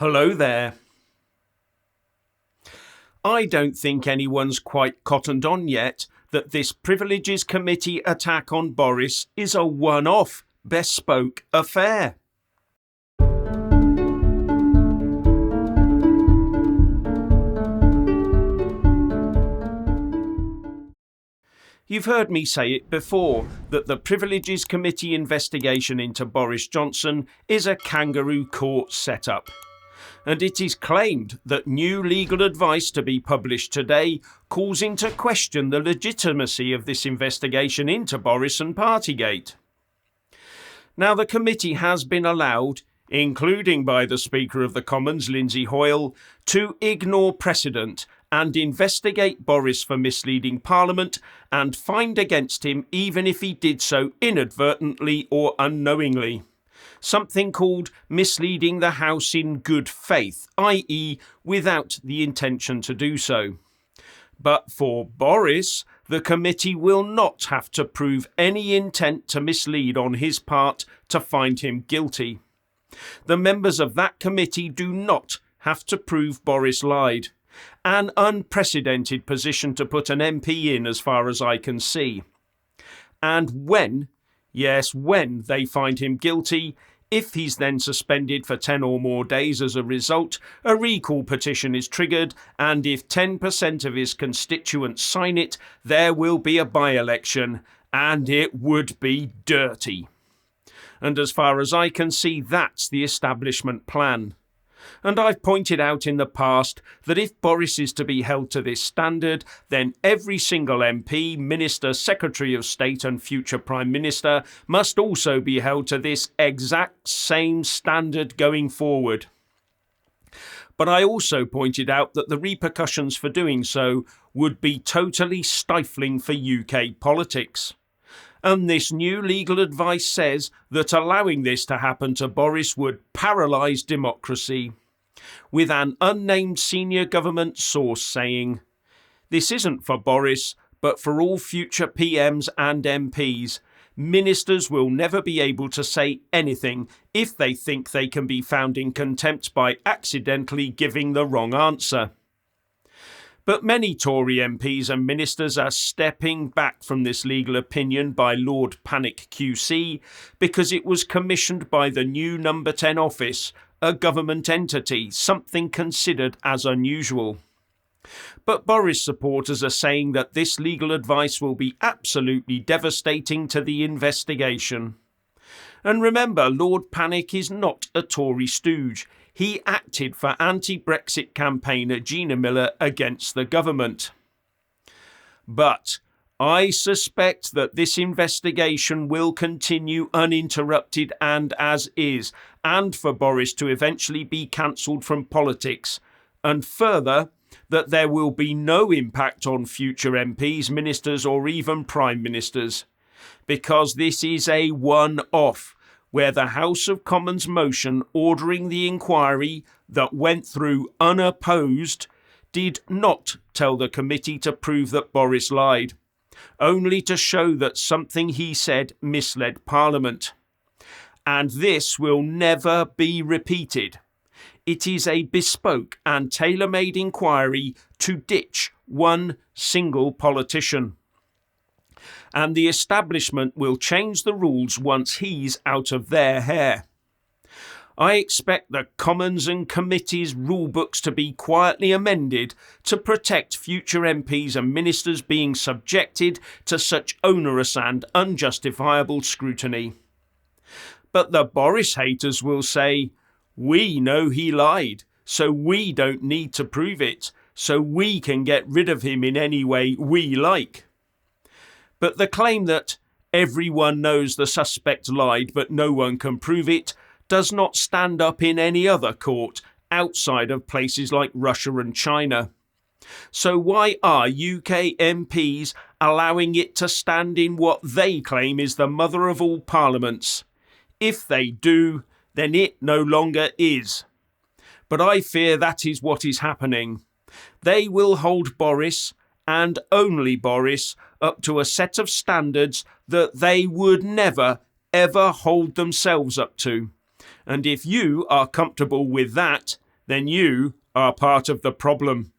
Hello there. I don't think anyone's quite cottoned on yet that this Privileges Committee attack on Boris is a one-off, bespoke affair. You've heard me say it before, that the Privileges Committee investigation into Boris Johnson is a kangaroo court setup. And it is claimed that new legal advice to be published today calls into question the legitimacy of this investigation into Boris and Partygate. Now, the committee has been allowed, including by the Speaker of the Commons, Lindsay Hoyle, to ignore precedent and investigate Boris for misleading Parliament and find against him even if he did so inadvertently or unknowingly. Something called misleading the House in good faith, i.e. without the intention to do so. But for Boris, the committee will not have to prove any intent to mislead on his part to find him guilty. The members of that committee do not have to prove Boris lied. An unprecedented position to put an MP in as far as I can see. And when they find him guilty, if he's then suspended for 10 or more days as a result, a recall petition is triggered, and if 10% of his constituents sign it, there will be a by-election, and it would be dirty. And as far as I can see, that's the establishment plan. And I've pointed out in the past that if Boris is to be held to this standard, then every single MP, Minister, Secretary of State and future Prime Minister must also be held to this exact same standard going forward. But I also pointed out that the repercussions for doing so would be totally stifling for UK politics. And this new legal advice says that allowing this to happen to Boris would paralyse democracy, with an unnamed senior government source saying, "This isn't for Boris, but for all future PMs and MPs. Ministers will never be able to say anything if they think they can be found in contempt by accidentally giving the wrong answer." But many Tory MPs and ministers are stepping back from this legal opinion by Lord Panic QC because it was commissioned by the new Number 10 office, a government entity, something considered as unusual. But Boris supporters are saying that this legal advice will be absolutely devastating to the investigation. And remember, Lord Panic is not a Tory stooge. He acted for anti-Brexit campaigner Gina Miller against the government. But I suspect that this investigation will continue uninterrupted and as is, and for Boris to eventually be cancelled from politics, and further, that there will be no impact on future MPs, ministers or even prime ministers, because this is a one-off, where the House of Commons motion ordering the inquiry that went through unopposed did not tell the committee to prove that Boris lied, only to show that something he said misled Parliament. And this will never be repeated. It is a bespoke and tailor-made inquiry to ditch one single politician. And the establishment will change the rules once he's out of their hair. I expect the Commons and committees' rule books to be quietly amended to protect future MPs and ministers being subjected to such onerous and unjustifiable scrutiny. But the Boris haters will say, "We know he lied, so we don't need to prove it, so we can get rid of him in any way we like." But the claim that everyone knows the suspect lied but no one can prove it does not stand up in any other court outside of places like Russia and China. So why are UK MPs allowing it to stand in what they claim is the mother of all parliaments? If they do, then it no longer is. But I fear that is what is happening. They will hold Boris, and only Boris, up to a set of standards that they would never, ever hold themselves up to. And if you are comfortable with that, then you are part of the problem.